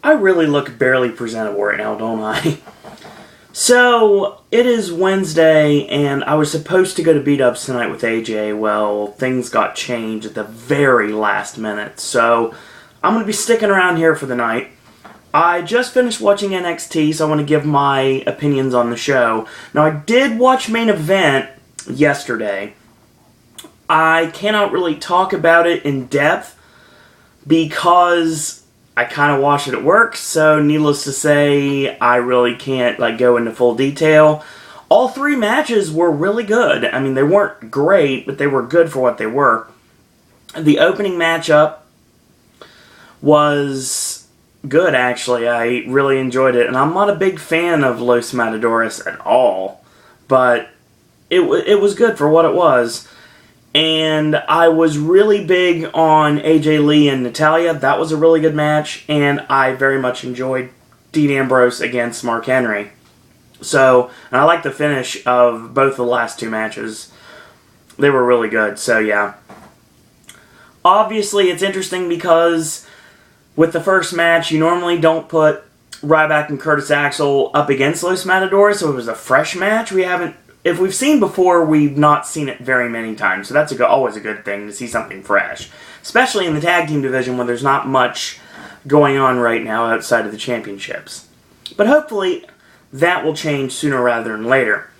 I really look barely presentable right now, don't I? So, it is Wednesday, and I was supposed to go to beat-ups tonight with AJ. Well, things got changed at the very last minute, so I'm going to be sticking around here for the night. I just finished watching NXT, so I want to give my opinions on the show. Now, I did watch Main Event yesterday. I cannot really talk about it in depth because I kind of watched it at work, so needless to say, I really can't go into full detail. All three matches were really good. I mean, they weren't great, but they were good for what they were. The opening matchup was good, actually. I really enjoyed it, and I'm not a big fan of Los Matadores at all, but it was good for what it was. And I was really big on AJ Lee and Natalya. That was a really good match, and I very much enjoyed Dean Ambrose against Mark Henry. So, and I like the finish of both the last two matches. They were really good, so yeah. Obviously, it's interesting because with the first match, you normally don't put Ryback and Curtis Axel up against Los Matadores, so it was a fresh match. If we've seen before, we've not seen it very many times, so that's always a good thing to see something fresh. Especially in the tag team division where there's not much going on right now outside of the championships. But hopefully, that will change sooner rather than later.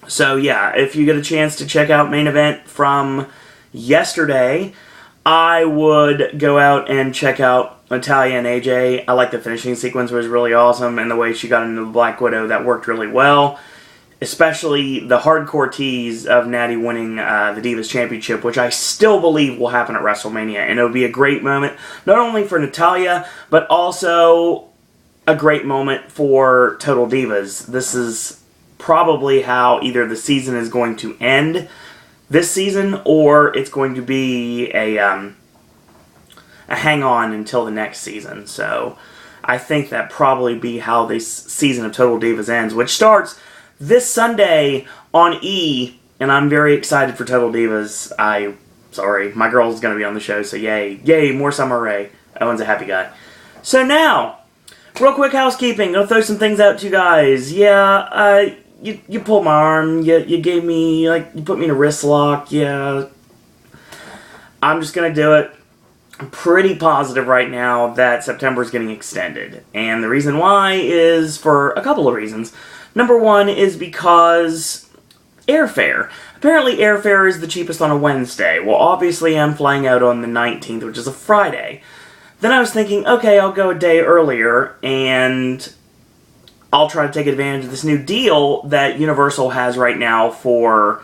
So yeah, if you get a chance to check out Main Event from yesterday, I would go out and check out Natalya and AJ. I like the finishing sequence, it was really awesome, and the way she got into the Black Widow, that worked really well. Especially the hardcore tease of Natty winning the Divas Championship, which I still believe will happen at WrestleMania. And it'll be a great moment, not only for Natalya, but also a great moment for Total Divas. This is probably how either the season is going to end this season, or it's going to be a hang-on until the next season. So I think that probably be how this season of Total Divas ends, which starts this Sunday on E, and I'm very excited for Total Divas. Sorry, my girl's going to be on the show, so yay. Yay, more Summer Rae. Owen's a happy guy. So now, real quick housekeeping. I'll throw some things out to you guys. Yeah, you pulled my arm. You gave me, you put me in a wrist lock. Yeah. I'm just going to do it. I'm pretty positive right now that September is getting extended. And the reason why is for a couple of reasons. Number one is because airfare. Apparently airfare is the cheapest on a Wednesday. Well, obviously I'm flying out on the 19th, which is a Friday. Then I was thinking, okay, I'll go a day earlier, and I'll try to take advantage of this new deal that Universal has right now for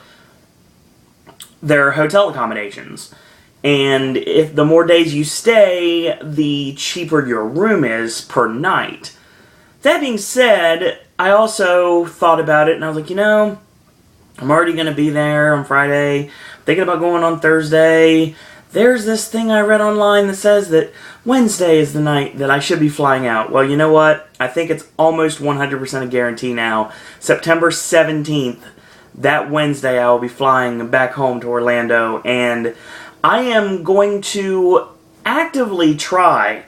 their hotel accommodations. And if the more days you stay, the cheaper your room is per night. That being said, I also thought about it, and I was like, I'm already going to be there on Friday. Thinking about going on Thursday. There's this thing I read online that says that Wednesday is the night that I should be flying out. Well, you know what? I think it's almost 100% a guarantee now. September 17th, that Wednesday, I will be flying back home to Orlando, and I am going to actively try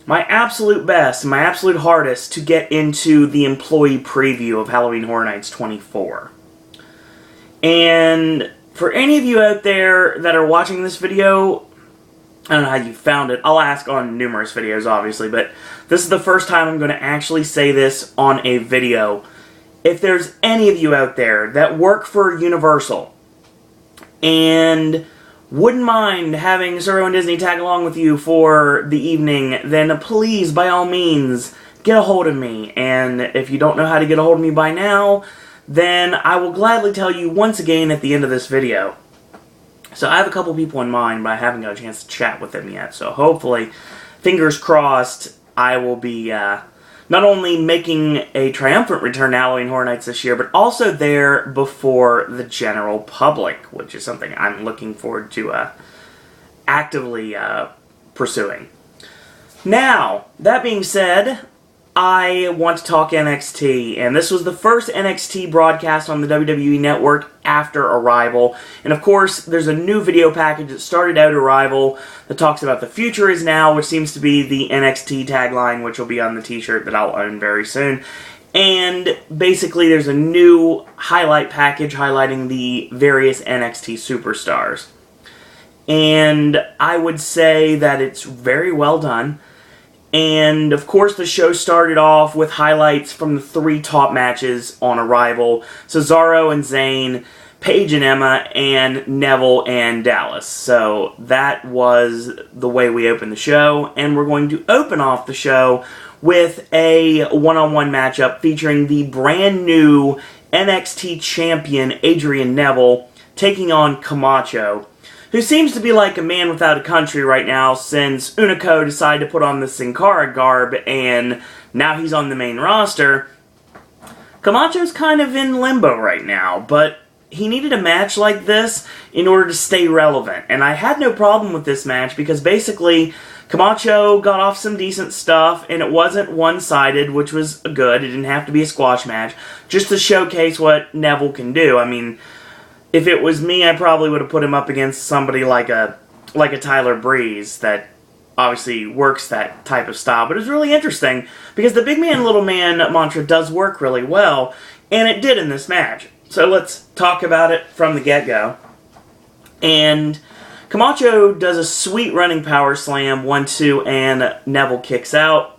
my absolute best, my absolute hardest to get into the employee preview of Halloween Horror Nights 24. And for any of you out there that are watching this video, I don't know how you found it. I'll ask on numerous videos, obviously, but this is the first time I'm going to actually say this on a video. If there's any of you out there that work for Universal and wouldn't mind having Sir and Disney tag along with you for the evening, then please, by all means, get a hold of me. And if you don't know how to get a hold of me by now, then I will gladly tell you once again at the end of this video. So I have a couple people in mind, but I haven't got a chance to chat with them yet. So hopefully, fingers crossed, I will be not only making a triumphant return to Halloween Horror Nights this year, but also there before the general public, which is something I'm looking forward to actively pursuing. Now, that being said, I want to talk NXT, and this was the first NXT broadcast on the WWE Network after Arrival. And of course, there's a new video package that started out Arrival that talks about the future is now, which seems to be the NXT tagline, which will be on the t-shirt that I'll own very soon. And basically, there's a new highlight package highlighting the various NXT superstars. And I would say that it's very well done. And, of course, the show started off with highlights from the 3 top matches on Arrival. Cesaro and Zayn, Paige and Emma, and Neville and Dallas. So that was the way we opened the show. And we're going to open off the show with a one-on-one matchup featuring the brand new NXT champion Adrian Neville taking on Camacho, who seems to be like a man without a country right now since Unico decided to put on the Sin Cara garb and now he's on the main roster. Camacho's kind of in limbo right now, but he needed a match like this in order to stay relevant. And I had no problem with this match because basically Camacho got off some decent stuff and it wasn't one-sided, which was good. It didn't have to be a squash match, just to showcase what Neville can do. I mean, if it was me, I probably would have put him up against somebody like a Tyler Breeze that obviously works that type of style. But it was really interesting because the big man, little man mantra does work really well, and it did in this match. So let's talk about it from the get-go. And Camacho does a sweet running power slam, 1-2, and Neville kicks out.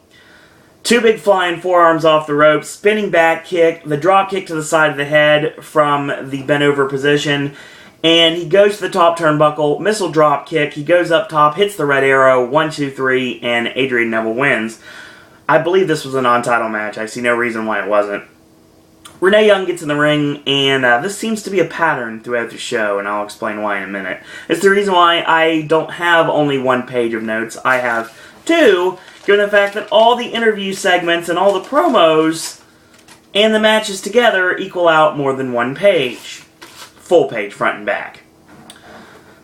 2 big flying forearms off the ropes, spinning back kick, the drop kick to the side of the head from the bent over position, and he goes to the top turnbuckle, missile drop kick, he goes up top, hits the red arrow, 1, 2, 3, and Adrian Neville wins. I believe this was a non-title match. I see no reason why it wasn't. Renee Young gets in the ring, and this seems to be a pattern throughout the show, and I'll explain why in a minute. It's the reason why I don't have only 1 page of notes. I have 2, given the fact that all the interview segments and all the promos and the matches together equal out more than 1 page. Full page, front and back.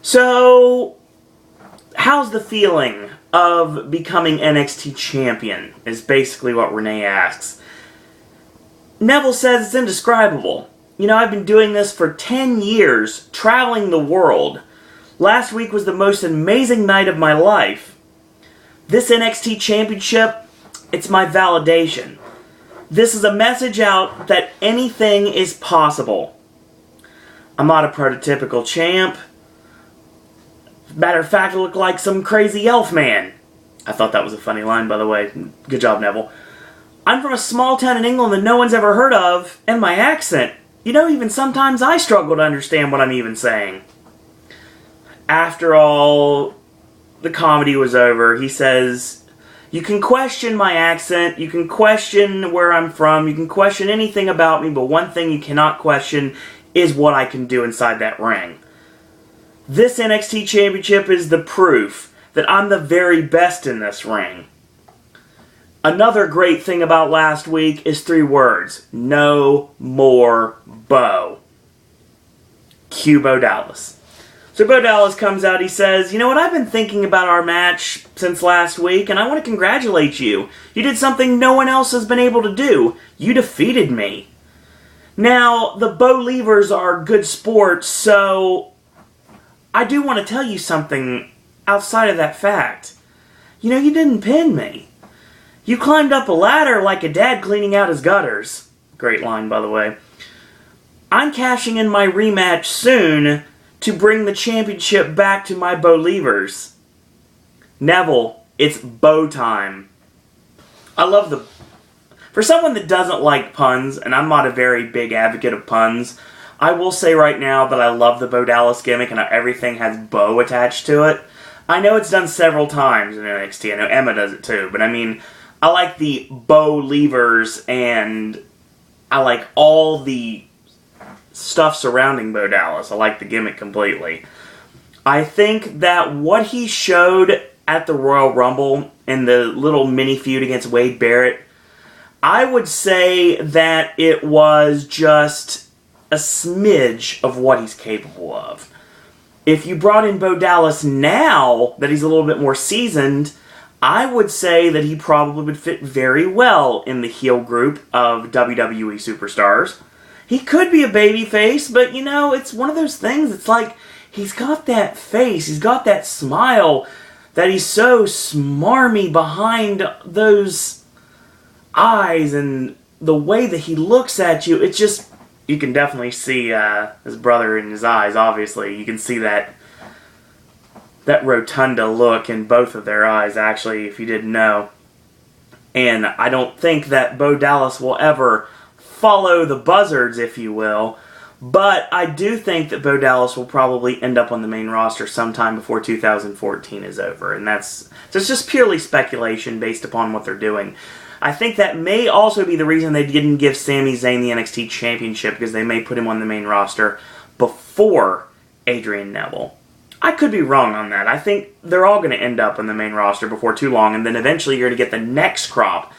So, how's the feeling of becoming NXT champion, is basically what Renee asks. Neville says it's indescribable. You know, I've been doing this for 10 years, traveling the world. Last week was the most amazing night of my life. This NXT championship, it's my validation. This is a message out that anything is possible. I'm not a prototypical champ. Matter of fact, I look like some crazy elf man. I thought that was a funny line, by the way. Good job, Neville. I'm from a small town in England that no one's ever heard of, and my accent. You know, even sometimes I struggle to understand what I'm even saying. After all the comedy was over, he says, you can question my accent, you can question where I'm from, you can question anything about me, but one thing you cannot question is what I can do inside that ring. This NXT championship is the proof that I'm the very best in this ring. Another great thing about last week is 3 words. No more Bo. Cue Bo Dallas. So Bo Dallas comes out, he says, you know what, I've been thinking about our match since last week, and I want to congratulate you. You did something no one else has been able to do. You defeated me. Now, the Bo Leavers are good sports, so I do want to tell you something outside of that fact. You know, you didn't pin me. You climbed up a ladder like a dad cleaning out his gutters. Great line, by the way. I'm cashing in my rematch soon to bring the championship back to my Bo Leavers. Neville, it's Bo time. I love the... For someone that doesn't like puns, and I'm not a very big advocate of puns, I will say right now that I love the Bo Dallas gimmick and how everything has Bo attached to it. I know it's done several times in NXT. I know Emma does it too, but I mean, I like the Bo Leavers and I like all the stuff surrounding Bo Dallas. I like the gimmick completely. I think that what he showed at the Royal Rumble in the little mini feud against Wade Barrett, I would say that it was just a smidge of what he's capable of. If you brought in Bo Dallas now that he's a little bit more seasoned, I would say that he probably would fit very well in the heel group of WWE superstars. He could be a babyface, but it's one of those things. It's like he's got that face, he's got that smile, that he's so smarmy behind those eyes and the way that he looks at you. It's just, you can definitely see his brother in his eyes, obviously. You can see that rotunda look in both of their eyes, actually, if you didn't know. And I don't think that Bo Dallas will ever follow the buzzards, if you will. But I do think that Bo Dallas will probably end up on the main roster sometime before 2014 is over. And that's just purely speculation based upon what they're doing. I think that may also be the reason they didn't give Sami Zayn the NXT Championship, because they may put him on the main roster before Adrian Neville. I could be wrong on that. I think they're all going to end up on the main roster before too long, and then eventually you're going to get the next crop,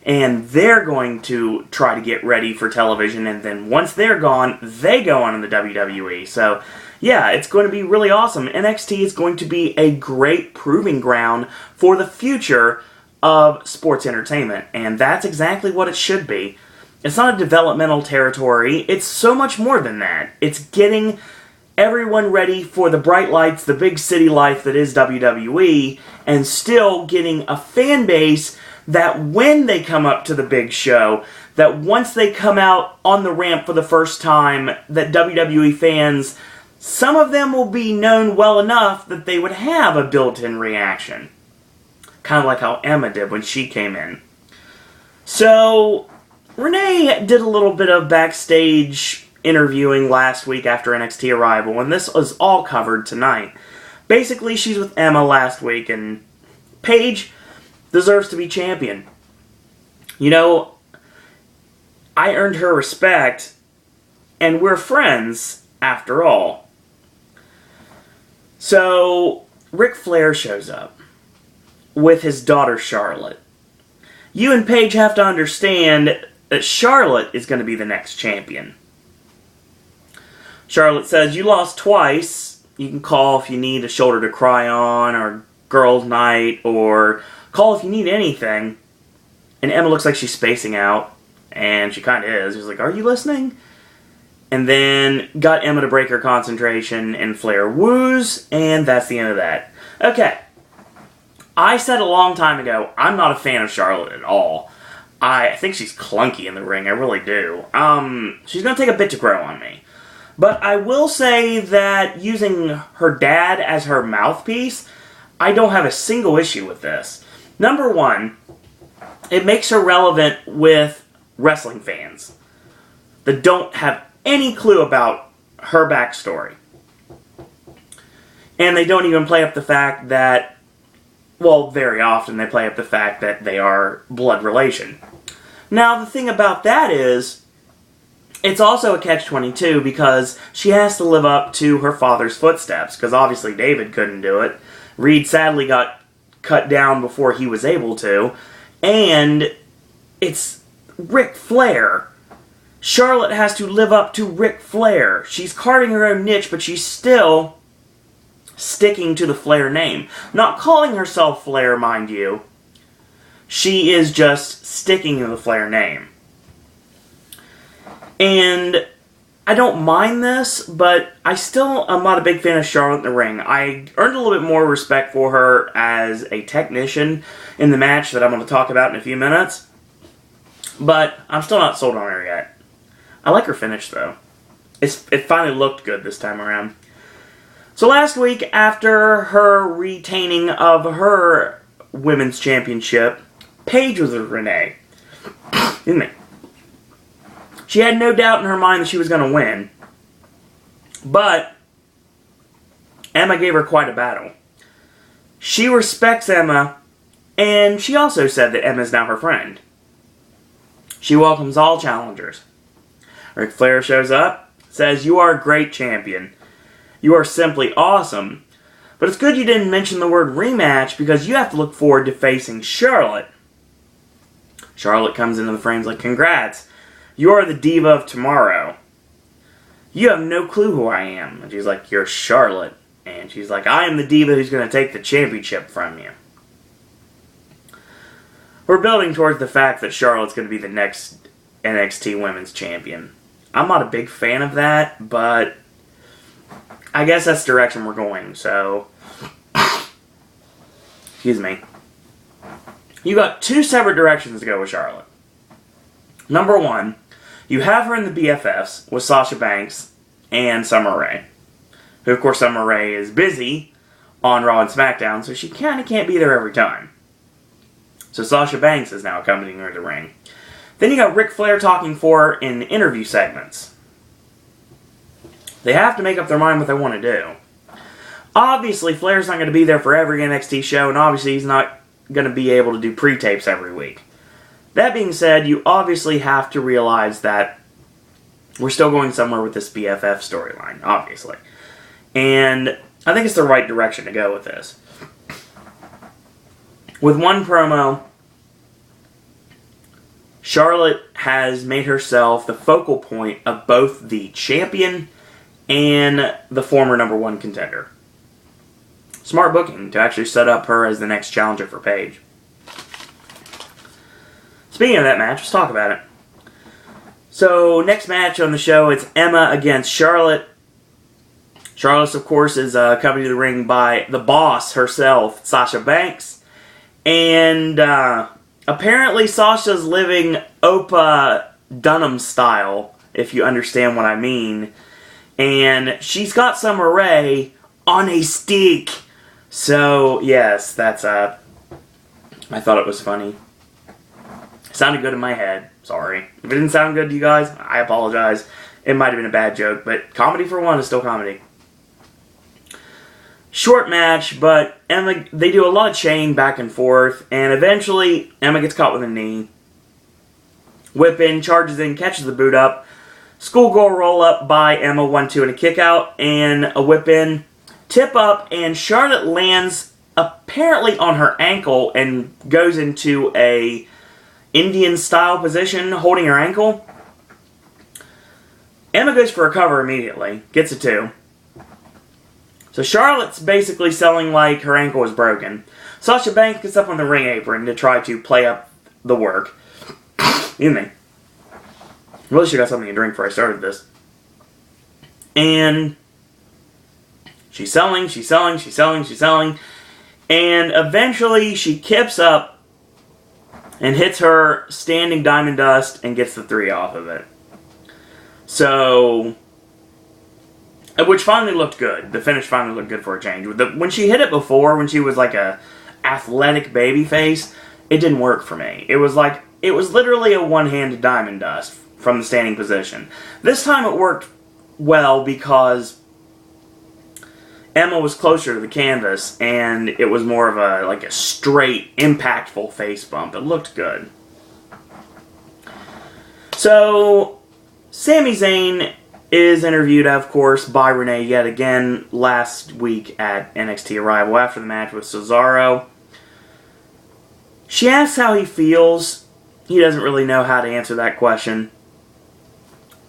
and they're going to try to get ready for television, and then once they're gone, they go on in the WWE. So, yeah, it's going to be really awesome. NXT is going to be a great proving ground for the future of sports entertainment, and that's exactly what it should be. It's not a developmental territory. It's so much more than that. It's getting everyone ready for the bright lights, the big city life that is WWE, and still getting a fan base that when they come up to the big show, that once they come out on the ramp for the first time, that WWE fans, some of them will be known well enough that they would have a built-in reaction. Kind of like how Emma did when she came in. So, Renee did a little bit of backstage interviewing last week after NXT arrival, and this was all covered tonight. Basically, she's with Emma last week, and Paige deserves to be champion. I earned her respect, and we're friends, after all. So, Ric Flair shows up with his daughter Charlotte. You and Paige have to understand that Charlotte is going to be the next champion. Charlotte says, you lost twice. You can call if you need a shoulder to cry on, or girls' night, or call if you need anything. And Emma looks like she's spacing out, and she kind of is. She's like, are you listening? And then got Emma to break her concentration, and Flair woos, and that's the end of that. Okay. I said a long time ago, I'm not a fan of Charlotte at all. I think she's clunky in the ring, I really do. She's going to take a bit to grow on me. But I will say that using her dad as her mouthpiece, I don't have a single issue with this. Number one, it makes her relevant with wrestling fans that don't have any clue about her backstory. And they don't even play up the fact that, well, very often they play up the fact that they are blood relation. Now, the thing about that is, it's also a catch-22 because she has to live up to her father's footsteps, because obviously David couldn't do it. Reed sadly got cut down before he was able to. And it's Ric Flair. Charlotte has to live up to Ric Flair. She's carving her own niche, but she's still sticking to the Flair name. Not calling herself Flair, mind you. She is just sticking to the Flair name. And I don't mind this, but I still am not a big fan of Charlotte in the ring. I earned a little bit more respect for her as a technician in the match that I'm going to talk about in a few minutes. But I'm still not sold on her yet. I like her finish, though. It finally looked good this time around. So last week, after her retaining of her women's championship, Paige was with Renee. Excuse me. She had no doubt in her mind that she was going to win. But Emma gave her quite a battle. She respects Emma, and she also said that Emma is now her friend. She welcomes all challengers. Ric Flair shows up, says, "You are a great champion. You are simply awesome. But it's good you didn't mention the word rematch because you have to look forward to facing Charlotte." Charlotte comes into the frames like, "Congrats. You are the diva of tomorrow. You have no clue who I am." And she's like, "You're Charlotte." And she's like, "I am the diva who's going to take the championship from you." we're building towards the fact that Charlotte's going to be the next NXT Women's Champion. I'm not a big fan of that, but I guess that's the direction we're going, so... Excuse me. You got two separate directions to go with Charlotte. Number one, you have her in the BFFs with Sasha Banks and Summer Rae. Who, of course, Summer Rae is busy on Raw and SmackDown, so she kind of can't be there every time. So Sasha Banks is now accompanying her to the ring. Then you got Ric Flair talking for her in interview segments. They have to make up their mind what they want to do. Obviously, Flair's not going to be there for every NXT show, and obviously he's not going to be able to do pre-tapes every week. That being said, you obviously have to realize that we're still going somewhere with this BFF storyline, obviously. And I think it's the right direction to go with this. With one promo, Charlotte has made herself the focal point of both the champion and the former number one contender. Smart booking to actually set up her as the next challenger for Paige. Speaking of that match, let's talk about it. So, next match on the show, it's Emma against Charlotte. Charlotte, of course, is accompanied to the ring by the boss herself, Sasha Banks. And apparently Sasha's living Opa Dunham style, if you understand what I mean. And she's got Summer Rae on a stick. So, yes, that's, I thought it was funny. It sounded good in my head. Sorry. If it didn't sound good to you guys, I apologize. It might have been a bad joke, but comedy for one is still comedy. Short match, but Emma, they do a lot of chain back and forth, and eventually Emma gets caught with a knee. Whip in, charges in, catches the boot up. Schoolgirl roll up by Emma, 1-2 and a kick out, and a whip in. Tip up, and Charlotte lands apparently on her ankle and goes into a Indian style position, holding her ankle. Emma goes for a cover immediately, gets a 2. So Charlotte's basically selling like her ankle is broken. Sasha Banks gets up on the ring apron to try to play up the work. Excuse me. Really should have got something to drink before I started this. And she's selling. And eventually she kips up and hits her standing Diamond Dust and gets the 3 off of it. So, which finally looked good. The finish finally looked good for a change. When she hit it before, when she was like a athletic baby face, it didn't work for me. It was literally a one-handed Diamond Dust from the standing position. This time it worked well because Emma was closer to the canvas, and it was more of a straight, impactful face bump. It looked good. So, Sami Zayn is interviewed, of course, by Renee yet again last week at NXT Arrival after the match with Cesaro. She asks how he feels. He doesn't really know how to answer that question.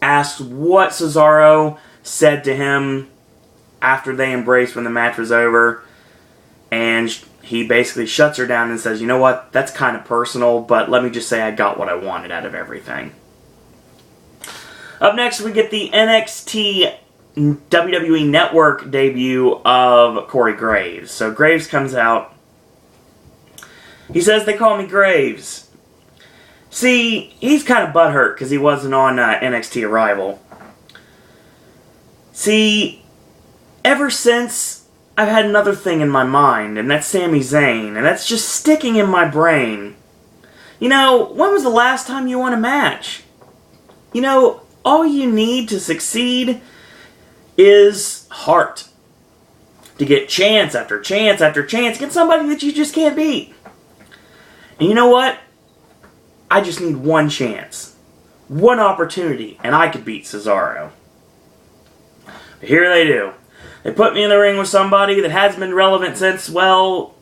Asks what Cesaro said to him after they embraced when the match was over, and he basically shuts her down and says, you know what, that's kind of personal, but let me just say I got what I wanted out of everything. Up next, we get the NXT WWE Network debut of Corey Graves. So Graves comes out. He says, they call me Graves. See, he's kind of butthurt because he wasn't on NXT Arrival. See, ever since, I've had another thing in my mind, and that's Sami Zayn, and that's just sticking in my brain. You know, when was the last time you won a match? You know, all you need to succeed is heart. To get chance after chance after chance against somebody that you just can't beat. And you know what? I just need one chance. One opportunity, and I could beat Cesaro. But here they do. They put me in the ring with somebody that hasn't been relevant since, well,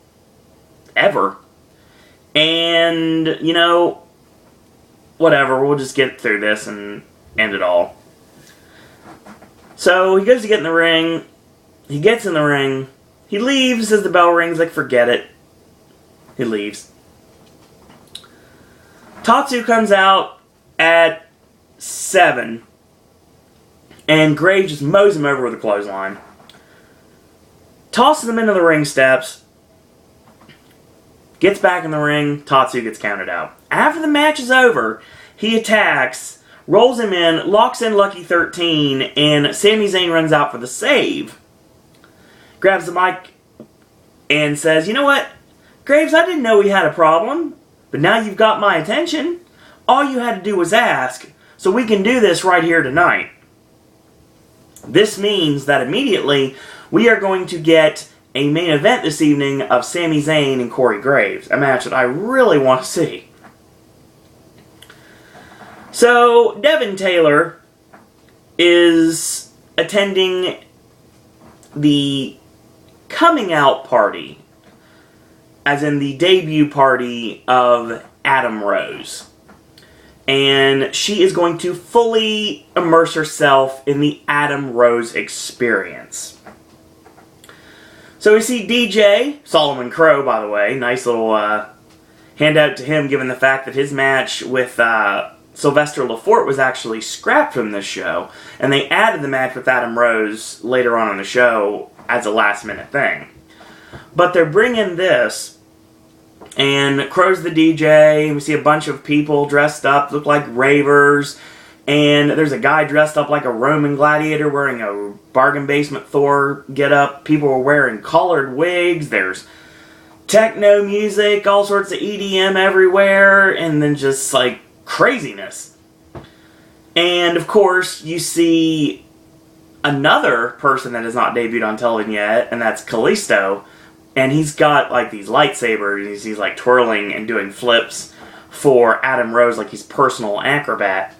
ever. And, you know, whatever, we'll just get through this and end it all. So, he goes to get in the ring. He gets in the ring. He leaves as the bell rings, like, forget it. He leaves. Tatsu comes out at 7, and Graves just mows him over with a clothesline. Tosses him into the ring steps. Gets back in the ring. Tatsu gets counted out. After the match is over, he attacks, rolls him in, locks in Lucky 13, and Sami Zayn runs out for the save. Grabs the mic and says, "You know what, Graves, I didn't know we had a problem, but now you've got my attention. All you had to do was ask, so we can do this right here tonight." This means that immediately we are going to get a main event this evening of Sami Zayn and Corey Graves, a match that I really want to see. So, Devin Taylor is attending the coming out party, as in the debut party of Adam Rose. And she is going to fully immerse herself in the Adam Rose experience. So we see DJ, Solomon Crow, by the way, nice little handout to him given the fact that his match with Sylvester Lafort was actually scrapped from this show, and they added the match with Adam Rose later on in the show as a last minute thing. But they're bringing this, and Crow's the DJ, we see a bunch of people dressed up, look like ravers, and there's a guy dressed up like a Roman gladiator wearing a bargain basement Thor getup. People are wearing colored wigs, there's techno music, all sorts of EDM everywhere, and then just like craziness. And of course, you see another person that has not debuted on television yet, and that's Kalisto. And he's got like these lightsabers, he's like twirling and doing flips for Adam Rose like he's personal acrobat.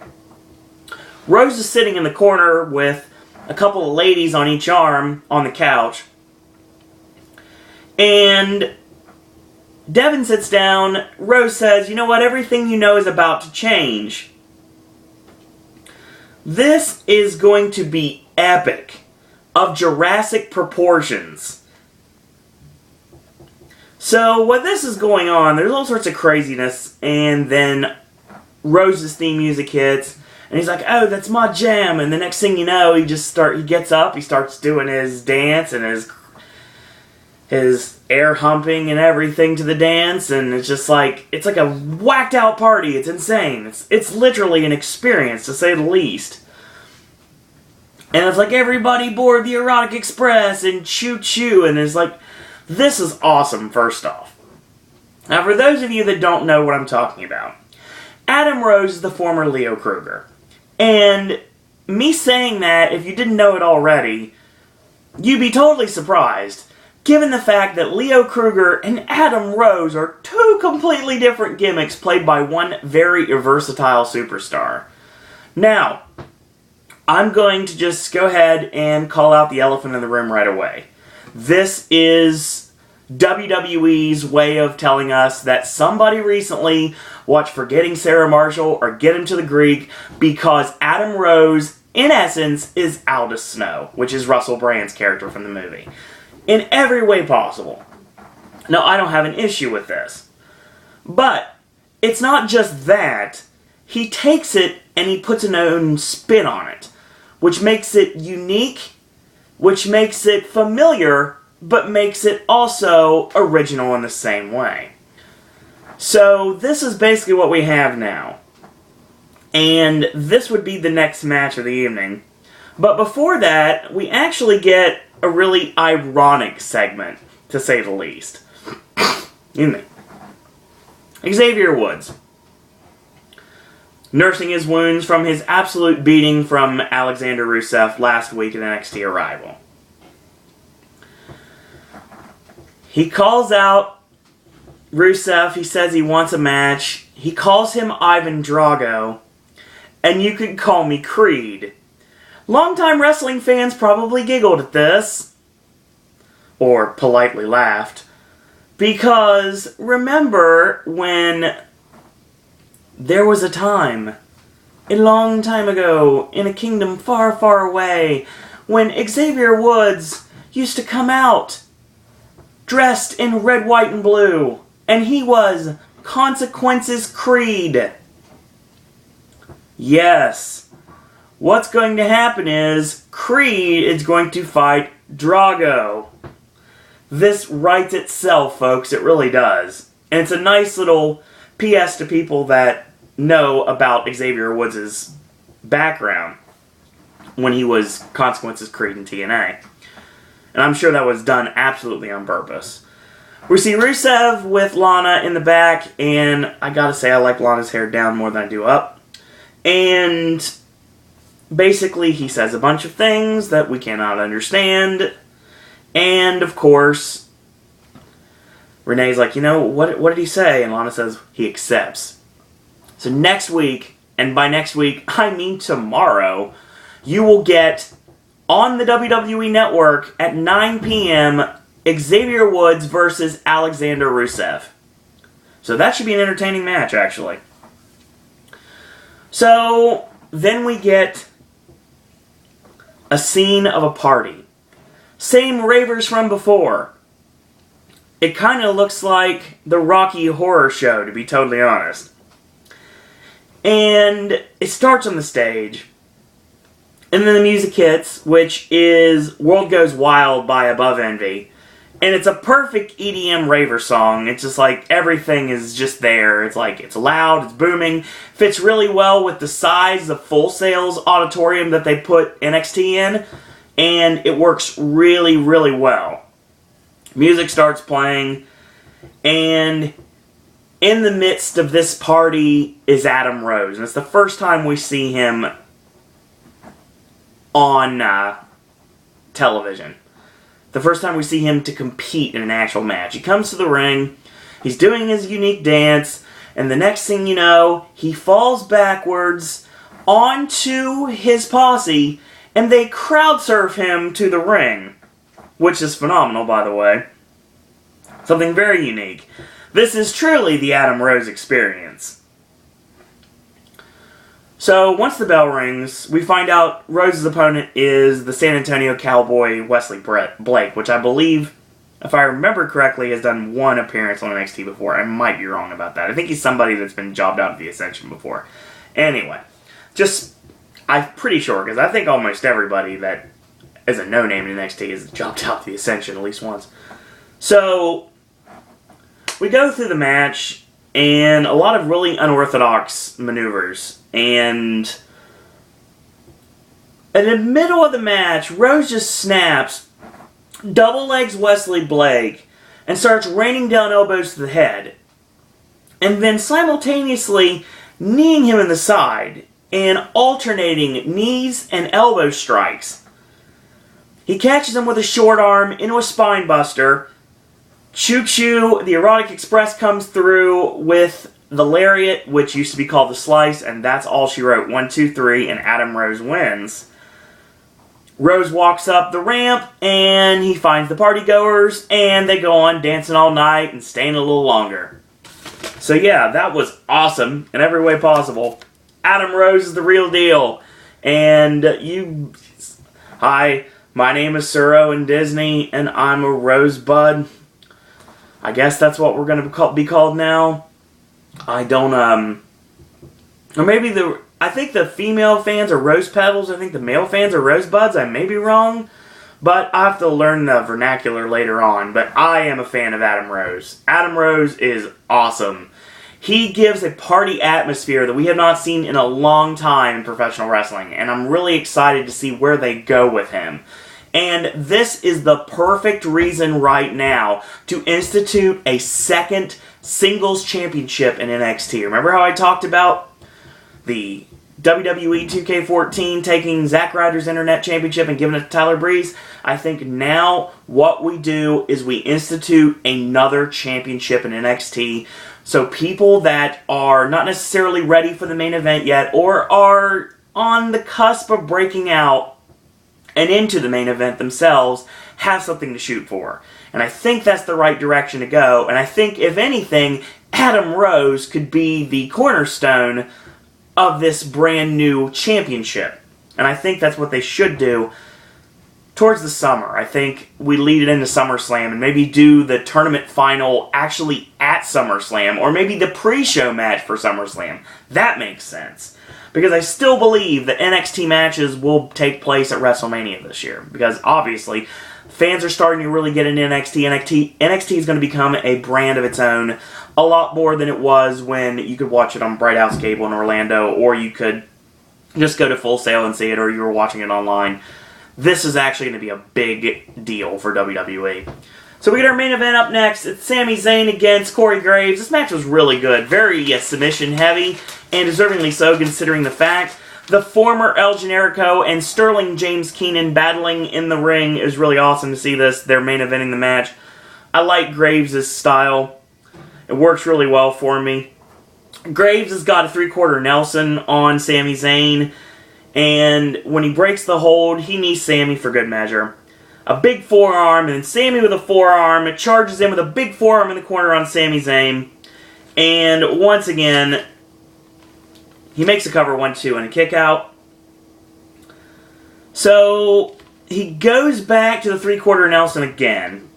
Rose is sitting in the corner with a couple of ladies on each arm on the couch. And Devin sits down. Rose says, "You know what? Everything you know is about to change. This is going to be epic, of Jurassic proportions." So, what this is going on, there's all sorts of craziness, and then Rose's theme music hits, and he's like, "Oh, that's my jam," and the next thing you know, he gets up, he starts doing his dance, and his air humping and everything to the dance, and it's just like, it's like a whacked out party, it's insane, it's literally an experience, to say the least. And it's like everybody board the Erotic Express, and choo choo, and it's like, this is awesome, first off. Now, for those of you that don't know what I'm talking about, Adam Rose is the former Leo Kruger. And me saying that, if you didn't know it already, you'd be totally surprised, given the fact that Leo Kruger and Adam Rose are two completely different gimmicks played by one very versatile superstar. Now, I'm going to just go ahead and call out the elephant in the room right away. This is WWE's way of telling us that somebody recently watched Forgetting Sarah Marshall or Get Him to the Greek, because Adam Rose, in essence, is Aldous Snow, which is Russell Brand's character from the movie, in every way possible. Now, I don't have an issue with this, but it's not just that. He takes it and he puts an own spin on it, which makes it unique, which makes it familiar, but makes it also original in the same way. So this is basically what we have now. And this would be the next match of the evening. But before that, we actually get a really ironic segment, to say the least. Excuse me. Xavier Woods, nursing his wounds from his absolute beating from Alexander Rusev last week at NXT Arrival. He calls out Rusev, he says he wants a match. He calls him Ivan Drago, and you could call me Creed. Longtime wrestling fans probably giggled at this, or politely laughed, because remember when there was a time, a long time ago, in a kingdom far, far away, when Xavier Woods used to come out dressed in red, white, and blue, and he was Consequences Creed. Yes. What's going to happen is Creed is going to fight Drago. This writes itself, folks. It really does. And it's a nice little PS to people that know about Xavier Woods' background when he was Consequences Creed in TNA. And I'm sure that was done absolutely on purpose. We see Rusev with Lana in the back, and I gotta say I like Lana's hair down more than I do up. And basically he says a bunch of things that we cannot understand. And of course, Renee's like, what did he say? And Lana says he accepts. So next week, and by next week I mean tomorrow, you will get on the WWE Network at 9 p.m. Xavier Woods versus Alexander Rusev. So that should be an entertaining match, actually. So then we get a scene of a party. Same ravers from before. It kind of looks like the Rocky Horror Show, to be totally honest. And it starts on the stage. And then the music hits, which is World Goes Wild by Above Envy. And it's a perfect EDM raver song. It's just like everything is just there. It's like it's loud, it's booming, fits really well with the size of Full Sail's auditorium that they put NXT in, and it works really, really well. Music starts playing, and in the midst of this party is Adam Rose. And it's the first time we see him on television. The first time we see him to compete in an actual match. He comes to the ring, he's doing his unique dance, and the next thing you know, he falls backwards onto his posse, and they crowd surf him to the ring. Which is phenomenal, by the way. Something very unique. This is truly the Adam Rose experience. So, once the bell rings, we find out Rose's opponent is the San Antonio Cowboy Wesley Blake, which I believe, if I remember correctly, has done one appearance on NXT before. I might be wrong about that. I think he's somebody that's been jobbed out of the Ascension before. Anyway, I'm pretty sure, because I think almost everybody that is a no-name in NXT has jobbed out of the Ascension at least once. So, we go through the match, and a lot of really unorthodox maneuvers. And in the middle of the match, Rose just snaps, double legs Wesley Blake, and starts raining down elbows to the head. And then simultaneously kneeing him in the side, and alternating knees and elbow strikes. He catches him with a short arm into a spine buster. Choo-choo, the Erotic Express comes through with the lariat, which used to be called the slice, and that's all she wrote. 1, 2, 3, and Adam Rose wins. Rose walks up the ramp, and he finds the partygoers, and they go on dancing all night and staying a little longer. So yeah, that was awesome in every way possible. Adam Rose is the real deal. And hi, my name is Sir Owen Disney, and I'm a rosebud. I guess that's what we're going to be called now. I don't, or maybe I think the female fans are rose petals. I think the male fans are rosebuds. I may be wrong, but I have to learn the vernacular later on. But I am a fan of Adam Rose. Adam Rose is awesome. He gives a party atmosphere that we have not seen in a long time in professional wrestling, and I'm really excited to see where they go with him. And this is the perfect reason right now to institute a second singles championship in NXT. Remember how I talked about the WWE 2K14 taking Zack Ryder's Internet Championship and giving it to Tyler Breeze? I think now what we do is we institute another championship in NXT. So people that are not necessarily ready for the main event yet, or are on the cusp of breaking out and into the main event themselves, have something to shoot for. And I think that's the right direction to go. And I think, if anything, Adam Rose could be the cornerstone of this brand new championship. And I think that's what they should do. towards the summer. I think we lead it into SummerSlam and maybe do the tournament final actually at SummerSlam, or maybe the pre-show match for SummerSlam. That makes sense. Because I still believe that NXT matches will take place at WrestleMania this year. Because obviously, fans are starting to really get into NXT. NXT is going to become a brand of its own a lot more than it was when you could watch it on Bright House Cable in Orlando, or you could just go to Full Sail and see it, or you were watching it online. This is actually going to be a big deal for WWE. So we get our main event up next. It's Sami Zayn against Corey Graves. This match was really good. Very submission heavy, and deservingly so considering the fact the former El Generico and Sterling James Keenan battling in the ring. Is really awesome to see this. They're main eventing the match. I like Graves' style. It works really well for me. Graves has got a 3/4 Nelson on Sami Zayn, and when he breaks the hold, he knees Sami for good measure. A big forearm, and then Sami with a forearm charges in with a big forearm in the corner on Sami Zayn. And once again, he makes a cover 1-2 and a kick out. So he goes back to the 3/4 Nelson again.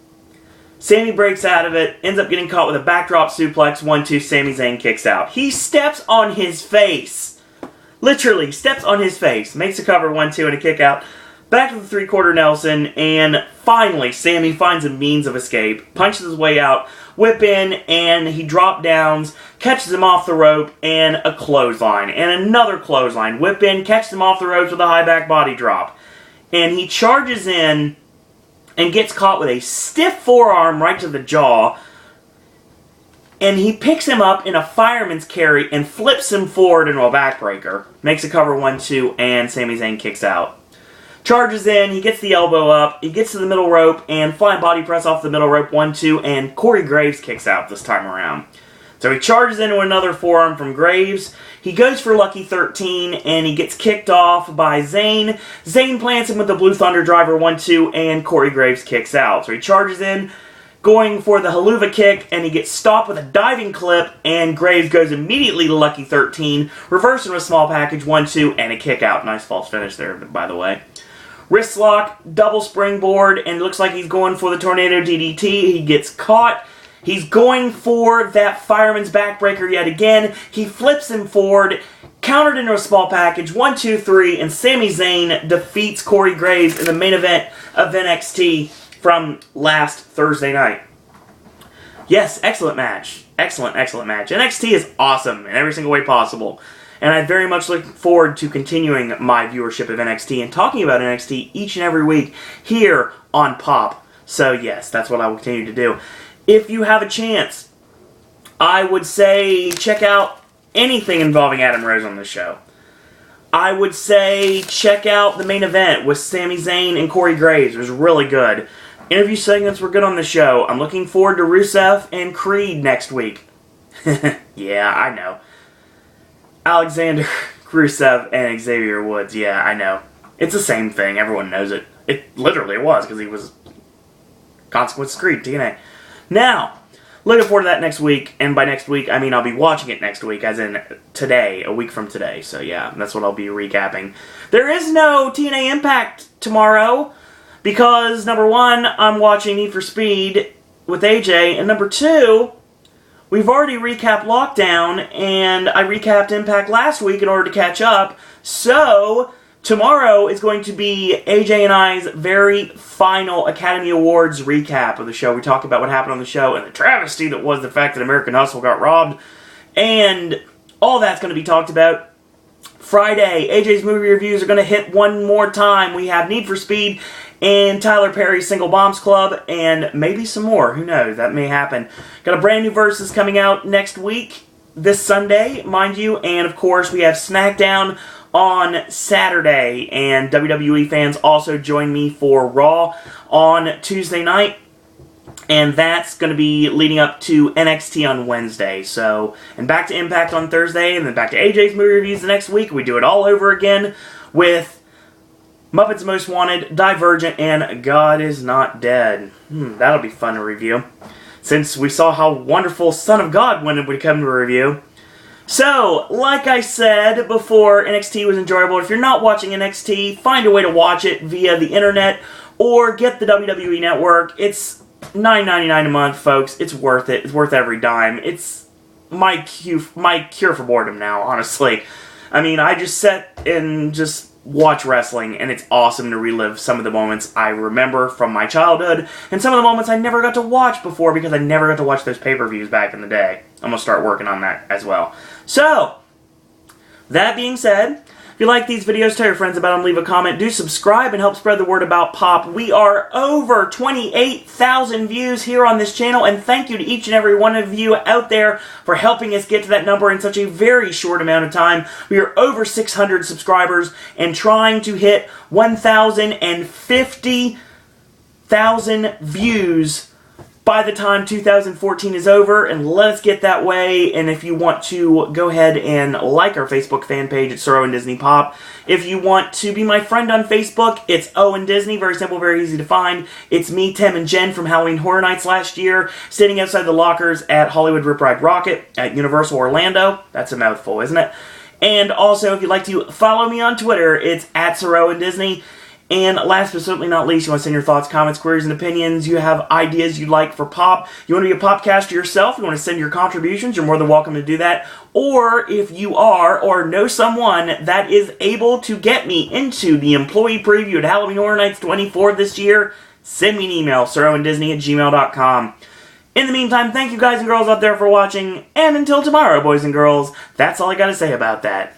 Sami breaks out of it, ends up getting caught with a backdrop suplex, 1-2, Sami Zayn kicks out. He steps on his face. Literally, steps on his face. Makes a cover, 1-2, and a kick out. Back to the 3/4 Nelson, and finally, Sami finds a means of escape. Punches his way out, whip in, and he drop downs, catches him off the rope, and a clothesline. And another clothesline. Whip in, catches him off the ropes with a high back body drop. And he charges in and gets caught with a stiff forearm right to the jaw. And he picks him up in a fireman's carry and flips him forward into a backbreaker. Makes a cover 1-2, and Sami Zayn kicks out. Charges in, he gets the elbow up, he gets to the middle rope, and flying body press off the middle rope, 1-2, and Corey Graves kicks out this time around. So he charges into another forearm from Graves. He goes for Lucky 13, and he gets kicked off by Zayn. Zayn plants him with the Blue Thunder Driver, 1-2, and Corey Graves kicks out. So he charges in, going for the Haluva kick, and he gets stopped with a diving clip, and Graves goes immediately to Lucky 13, reversing with a small package, 1-2, and a kick out. Nice false finish there, by the way. Wrist lock, double springboard, and it looks like he's going for the Tornado DDT. He gets caught. He's going for that fireman's backbreaker yet again. He flips him forward, countered into a small package, 1-2-3, and Sami Zayn defeats Corey Graves in the main event of NXT from last Thursday night. Yes, excellent match. Excellent match. NXT is awesome in every single way possible. And I very much look forward to continuing my viewership of NXT and talking about NXT each and every week here on Pop. So yes, that's what I will continue to do. If you have a chance, I would say check out anything involving Adam Rose on this show. I would say check out the main event with Sami Zayn and Corey Graves. It was really good. Interview segments were good on the show. I'm looking forward to Rusev and Creed next week. Yeah, I know. Alexander, Rusev, and Xavier Woods. Yeah, I know. It's the same thing. Everyone knows it. It literally was, because he was Consequence Creed, TNA. Now, looking forward to that next week, and by next week, I mean I'll be watching it next week, as in today, a week from today. So yeah, that's what I'll be recapping. There is no TNA Impact tomorrow, because number one, I'm watching Need for Speed with AJ, and number two, we've already recapped Lockdown, and I recapped Impact last week in order to catch up. So, tomorrow is going to be AJ and I's very final Academy Awards recap of the show. We talk about what happened on the show and the travesty that was the fact that American Hustle got robbed. And all that's going to be talked about. Friday, AJ's movie reviews are going to hit one more time. We have Need for Speed and Tyler Perry's Single Bombs Club, and maybe some more. Who knows? That may happen. Got a brand new Versus coming out next week, this Sunday, mind you, and of course we have SmackDown on Saturday, and WWE fans also join me for Raw on Tuesday night, and that's going to be leading up to NXT on Wednesday. So, and back to Impact on Thursday, and then back to AJ's movie reviews the next week. We do it all over again with Muppets Most Wanted, Divergent, and God Is Not Dead. That'll be fun to review, since we saw how wonderful Son of God when it would come to a review. So, like I said before, NXT was enjoyable. If you're not watching NXT, find a way to watch it via the internet or get the WWE Network. It's $9.99 a month, folks. It's worth it. It's worth every dime. It's my cure for boredom now, honestly. I mean, I just sit and just watch wrestling, and it's awesome to relive some of the moments I remember from my childhood, and some of the moments I never got to watch before because I never got to watch those pay-per-views back in the day. I'm going to start working on that as well. So, that being said, if you like these videos, tell your friends about them, leave a comment, do subscribe, and help spread the word about Pop. We are over 28,000 views here on this channel, and thank you to each and every one of you out there for helping us get to that number in such a very short amount of time. We are over 600 subscribers and trying to hit 1,050,000 views by the time 2014 is over, and let us get that way. And if you want to go ahead and like our Facebook fan page, it's Sir Owen Disney Pop. If you want to be my friend on Facebook, it's Owen Disney. Very simple, very easy to find. It's me, Tim, and Jen from Halloween Horror Nights last year, sitting outside the lockers at Hollywood Rip Ride Rocket at Universal Orlando. That's a mouthful, isn't it? And also, if you'd like to follow me on Twitter, it's at Sir Owen Disney. And last but certainly not least, you want to send your thoughts, comments, queries, and opinions. You have ideas you'd like for Pop. You want to be a Popcaster yourself. You want to send your contributions. You're more than welcome to do that. Or if you are or know someone that is able to get me into the employee preview at Halloween Horror Nights 24 this year, send me an email, sirowendisney@gmail.com. In the meantime, thank you guys and girls out there for watching. And until tomorrow, boys and girls, that's all I got to say about that.